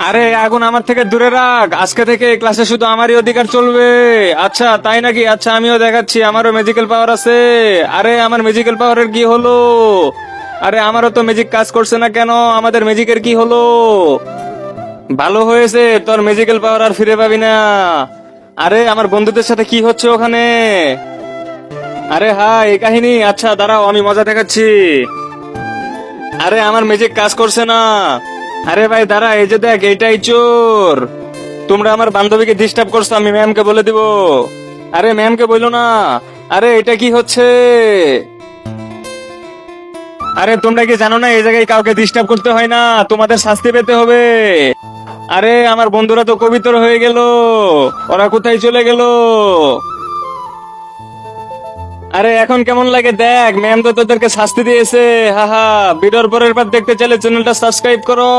আরে আগুন আমার থেকে দূরে রাখ, আজকে থেকে ক্লাসে শুধু আমারই অধিকার চলবে। আচ্ছা তাই নাকি? আচ্ছা আমিও দেখাচ্ছি, আমারও ম্যাজিক্যাল পাওয়ার আছে। আরে আমার ম্যাজিক্যাল পাওয়ারের কি হলো? আরে আমারও তো ম্যাজিক কাজ করছে না কেন? আমাদের ম্যাজিকের কি হলো? ভালো হয়েছে, তোর ম্যাজিক্যাল পাওয়ার আর ফিরে পাবি না। আরে আমার বন্ধুদের সাথে কি হচ্ছে ওখানে? আরে হ্যাঁ এই কাহিনী, আচ্ছা দাঁড়াও আমি মজা দেখাচ্ছি। আরে আমার ম্যাজিক কাজ করছে না। আরে ভাই দাঁড়া, এই যে দেখ এইটাই চোর। তোমরা আমার বান্ধবীকে ডিস্টার্ব করছো, আমি ম্যামকে বলে দিব। আরে ম্যামকে বললো না। আরে এটা কি হচ্ছে? আরে তোমরা কি জানো না এই জায়গায় কাউকে ডিস্টার্ব করতে হয় না, তোমাদের শাস্তি পেতে হবে। আরে আমার বন্ধুরা তো পবিত্র হয়ে গেল, ওরা কোথায় চলে গেল? আরে এখন কেমন লাগে দেখ, ম্যাম তো তোদেরকে শাস্তি দিয়েছে। হা হা, ভিডিওর পরের বার দেখতে চাইলে চ্যানেলটা সাবস্ক্রাইব করো।